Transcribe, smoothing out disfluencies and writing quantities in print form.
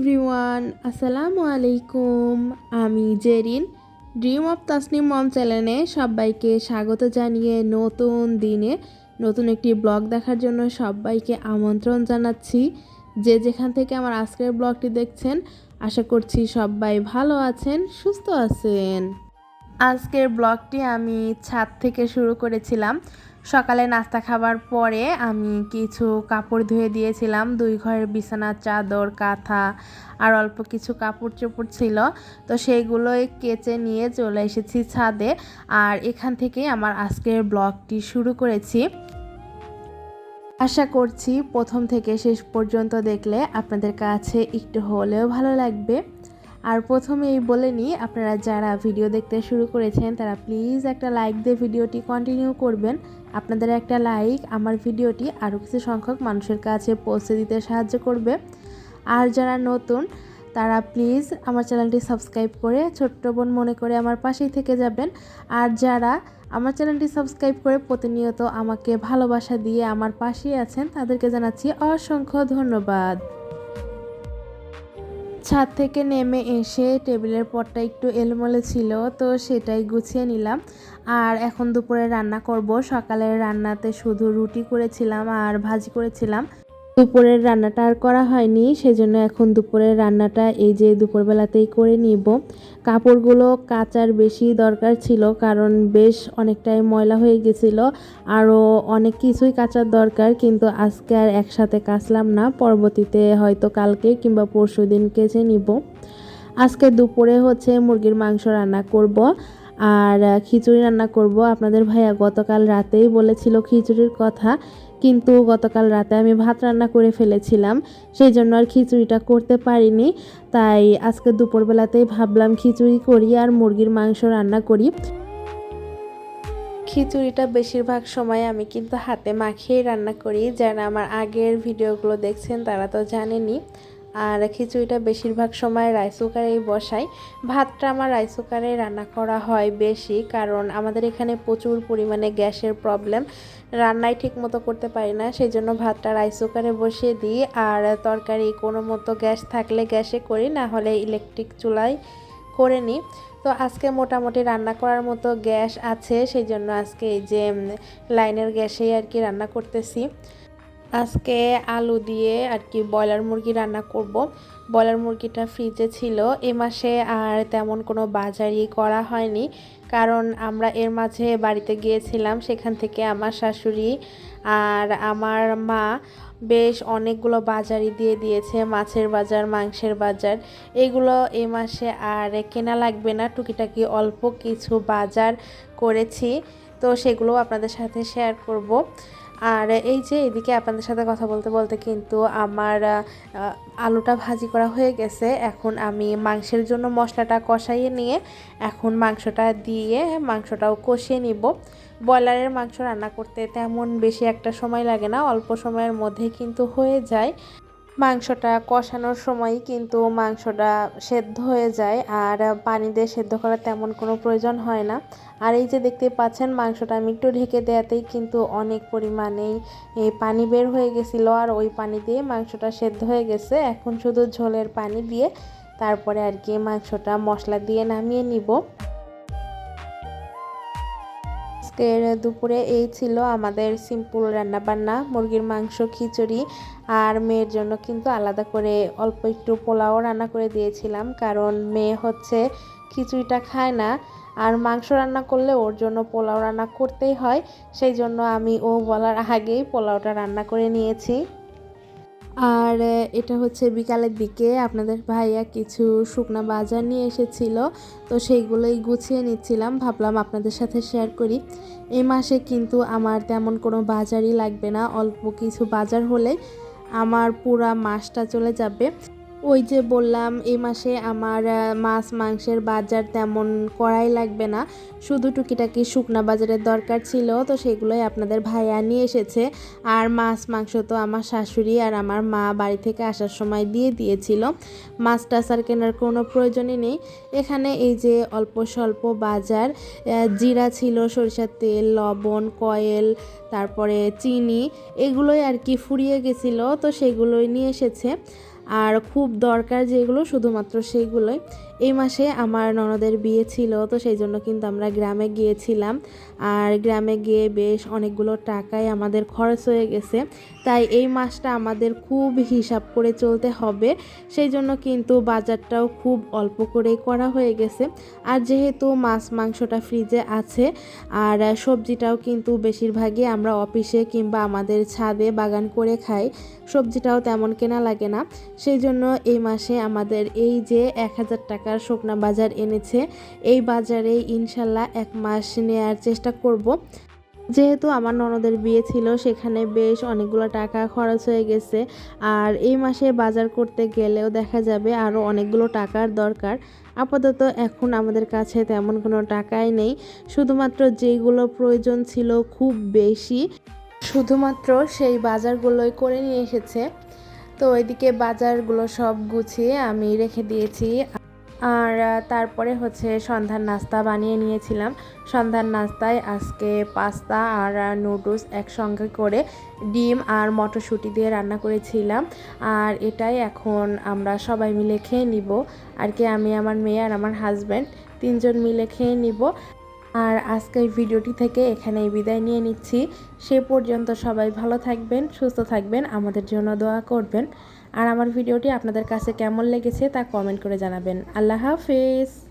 Everyone, আসসালামু আলাইকুম। আমি জেরিন, ড্রিম অফ তাসনিম মম চ্যানেলে সবাইকে স্বাগত জানিয়ে নতুন দিনে নতুন একটি ব্লগ দেখার জন্য সবাইকে আমন্ত্রণ জানাচ্ছি। যে যেখান থেকে আমার আজকের ব্লগটি দেখছেন, আশা করছি সবাই ভালো আছেন, সুস্থ আছেন। আজকের ব্লগটি আমি ছাদ থেকে শুরু করেছিলাম। সকালে নাস্তা খাবার পরে আমি কিছু কাপড় ধুয়ে দিয়েছিলাম। 2 ঘরের বিছানার চাদর, কাঁথা আর অল্প কিছু কাপড় চোপড় ছিল, তো সেইগুলোই কেচে নিয়ে চলে এসেছি ছাদে। আর এখান থেকেই আমার আজকের ব্লগটি শুরু করেছি। আশা করছি প্রথম থেকে শেষ পর্যন্ত দেখলে আপনাদের কাছে একটু হলেও ভালো লাগবে। আর প্রথমেই বলে নিই, আপনারা যারা ভিডিও দেখতে শুরু করেছেন তারা প্লিজ একটা লাইক দিয়ে ভিডিওটি কন্টিনিউ করবেন। আপনাদের একটা লাইক আমার ভিডিওটি আরও কিছু সংখ্যক মানুষের কাছে পৌঁছে দিতে সাহায্য করবে। আর যারা নতুন তারা প্লিজ আমার চ্যানেলটি সাবস্ক্রাইব করে ছোট্ট বোন মনে করে আমার পাশেই থেকে যাবেন। আর যারা আমার চ্যানেলটি সাবস্ক্রাইব করে প্রতিনিয়ত আমাকে ভালোবাসা দিয়ে আমার পাশেই আছেন, তাদেরকে জানাচ্ছি অসংখ্য ধন্যবাদ। ছাদ থেকে নেমে এসে টেবিলের পরটা একটু এলোমেলো ছিল, তো সেটাই গুছিয়ে নিলাম। আর এখন দুপুরে রান্না করব। সকালের রান্নাতে শুধু রুটি করেছিলাম আর ভাজি করেছিলাম। দুপুরের রান্নাটা আর করা হয়নি, সেজন্য এখন দুপুরের রান্নাটা এই যে দুপুরবেলাতেই করে নিব। কাপড়গুলো কাচার বেশি দরকার ছিল, কারণ বেশ অনেকটাই ময়লা হয়ে গেছিল। আরও অনেক কিছুই কাচার দরকার, কিন্তু আজকে আর একসাথে কাচলাম না। পরবর্তীতে হয়তো কালকে কিংবা পরশুদিন কেচে নিব। আজকে দুপুরে হচ্ছে মুরগির মাংস রান্না করব আর খিচুড়ি রান্না করব। আপনাদের ভাইয়া গতকাল রাতেই বলেছিল খিচুড়ির কথা, কিন্তু গতকাল রাতে আমি ভাত রান্না করে ফেলেছিলাম, সেই জন্য আর খিচুড়িটা করতে পারিনি। তাই আজকে দুপুরবেলাতেই ভাবলাম খিচুড়ি করি আর মুরগির মাংস রান্না করি। খিচুড়িটা বেশিরভাগ সময় আমি কিন্তু হাতে মাখিয়েই রান্না করি। যারা আমার আগের ভিডিওগুলো দেখছেন তারা তো জানেনই। আর খিচুড়িটা বেশিরভাগ সময় রাইস কুকারেই বসাই। ভাতটা আমার রাইস কুকারে রান্না করা হয় বেশি, কারণ আমাদের এখানে প্রচুর পরিমাণে গ্যাসের প্রবলেম, রান্নাই ঠিক মতো করতে পারি না। সেই জন্য ভাতটা রাইস কুকারে বসিয়ে দিই, আর তরকারি কোনো মতো গ্যাস থাকলে গ্যাসে করি, না হলে ইলেকট্রিক চুলায় করে নিই। তো আজকে মোটামুটি রান্না করার মতো গ্যাস আছে, সেই জন্য আজকে এই যে লাইনের গ্যাসেই আর কি রান্না করতেছি। আজকে আলু দিয়ে আর কি ব্রয়লার মুরগি রান্না করব। ব্রয়লার মুরগিটা ফ্রিজে ছিল, এ মাসে আর তেমন কোনো বাজারই করা হয়নি, কারণ আমরা এর মাঝে বাড়িতে গিয়েছিলাম। সেখান থেকে আমার শাশুড়ি আর আমার মা বেশ অনেকগুলো বাজারই দিয়ে দিয়েছে, মাছের বাজার, মাংসের বাজার। এগুলো এ মাসে আর কেনা লাগবে না, টুকিটাকি অল্প কিছু বাজার করেছি, তো সেগুলো আপনাদের সাথে শেয়ার করব। আর এই যে এদিকে আপনাদের সাথে কথা বলতে বলতে কিন্তু আমার আলুটা ভাজি করা হয়ে গেছে। এখন আমি মাংসের জন্য মশলাটা কষাইয়ে নিয়ে এখন মাংসটা দিয়ে মাংসটাও কষিয়ে নিব। ব্রয়লারের মাংস রান্না করতে তেমন বেশি একটা সময় লাগে না, অল্প সময়ের মধ্যেই কিন্তু হয়ে যায়। মাংসটা কষানোর সময়ই কিন্তু মাংসটা সেদ্ধ হয়ে যায়, আর পানি দিয়ে সেদ্ধ করার তেমন কোনো প্রয়োজন হয় না। আর এই যে দেখতে পাচ্ছেন মাংসটা আমি একটু ঢেকে দেওয়াতেই কিন্তু অনেক পরিমাণেই পানি বের হয়ে গেছিলো, আর ওই পানি দিয়ে মাংসটা সেদ্ধ হয়ে গেছে। এখন শুধু ঝোলের পানি দিয়ে তারপরে আর কি মাংসটা মশলা দিয়ে নামিয়ে নিব। আজকের দুপুরে এই ছিল আমাদের সিম্পল রান্নাবান্না, মুরগির মাংস, খিচুড়ি। আর মেয়ের জন্য কিন্তু আলাদা করে অল্প একটু পোলাও রান্না করে দিয়েছিলাম, কারণ মেয়ে হচ্ছে খিচুড়িটা খায় না, আর মাংস রান্না করলে ওর জন্য পোলাও রান্না করতেই হয়। সেই জন্য আমি ও বলার আগেই পোলাওটা রান্না করে নিয়েছি। আর এটা হচ্ছে বিকালের দিকে আপনাদের ভাইয়া কিছু শুকনা বাজার নিয়ে এসেছিল, তো সেইগুলোই গুছিয়ে নিচ্ছিলাম, ভাবলাম আপনাদের সাথে শেয়ার করি। এই মাসে কিন্তু আমার তেমন কোনো বাজারই লাগবে না, অল্প কিছু বাজার হলে আমার পুরা মাসটা চলে যাবে। ওই যে বললাম এই মাসে আমার মাছ মাংসের বাজার তেমন করাই লাগবে না, শুধু টুকিটাকি শুকনা বাজারের দরকার ছিল, তো সেগুলোই আপনাদের ভাইয়া নিয়ে এসেছে। আর মাছ মাংস তো আমার শাশুড়ি আর আমার মা বাড়ি থেকে আসার সময় দিয়ে দিয়েছিল, মাছ টাছ আর কেনার কোনো প্রয়োজনই নেই। এখানে এই যে অল্প স্বল্প বাজার, জিরা ছিল, সরিষার তেল, লবণ, কয়েল, তারপরে চিনি, এগুলোই আর কি ফুরিয়ে গেছিলো, তো সেগুলোই নিয়ে এসেছে। আর খুব দরকার যেগুলো শুধুমাত্র সেইগুলোই। এই মাসে আমার ননদের বিয়ে ছিল, তো সেই জন্য কিন্তু আমরা গ্রামে গিয়েছিলাম। আর গ্রামে গিয়ে বেশ অনেকগুলো টাকাই আমাদের খরচ হয়ে গেছে, তাই এই মাসটা আমাদের খুব হিসাব করে চলতে হবে। সেই জন্য কিন্তু বাজারটাও খুব অল্প করেই করা হয়ে গেছে। আর যেহেতু মাছ মাংসটা ফ্রিজে আছে, আর সবজিটাও কিন্তু বেশিরভাগই আমরা অফিসে কিংবা আমাদের ছাদে বাগান করে খাই, সবজিটাও তেমন কেনা লাগে না। সেই জন্য এই মাসে আমাদের এই যে 1000 টাকার শুকনা বাজার এনেছে, এই বাজারেই ইনশাল্লাহ 1 মাস নেওয়ার চেষ্টা করব। যেহেতু আমার ননদের বিয়ে ছিল, সেখানে বেশ অনেকগুলো টাকা খরচ হয়ে গেছে। আর এই মাসে বাজার করতে গেলেও দেখা যাবে আরও অনেকগুলো টাকার দরকার। আপাতত এখন আমাদের কাছে তেমন কোনো টাকাই নেই, শুধুমাত্র যেইগুলো প্রয়োজন ছিল খুব বেশি, শুধুমাত্র সেই বাজারগুলোই করে নিয়ে এসেছে। তো এদিকে বাজারগুলো সব গুছিয়ে আমি রেখে দিয়েছি। আর তারপরে হচ্ছে সন্ধ্যার নাস্তা বানিয়ে নিয়েছিলাম। সন্ধ্যার নাস্তায় আজকে পাস্তা আর নুডলস একসঙ্গে করে ডিম আর মটরশুঁটি দিয়ে রান্না করেছিলাম। আর এটাই এখন আমরা সবাই মিলে খেয়ে নিব আর কি, আমি, আমার মেয়ে আর আমার হাজব্যান্ড 3 জন মিলে খেয়ে নিব। আর আজকের ভিডিওটি থেকে এখানেই বিদায় নিয়ে নিচ্ছি। সে পর্যন্ত সবাই ভালো থাকবেন, সুস্থ থাকবেন, আমাদের জন্য দোয়া করবেন। আর আমার ভিডিওটি আপনাদের কাছে কেমন লেগেছে তা কমেন্ট করে জানাবেন। আল্লাহ হাফেজ।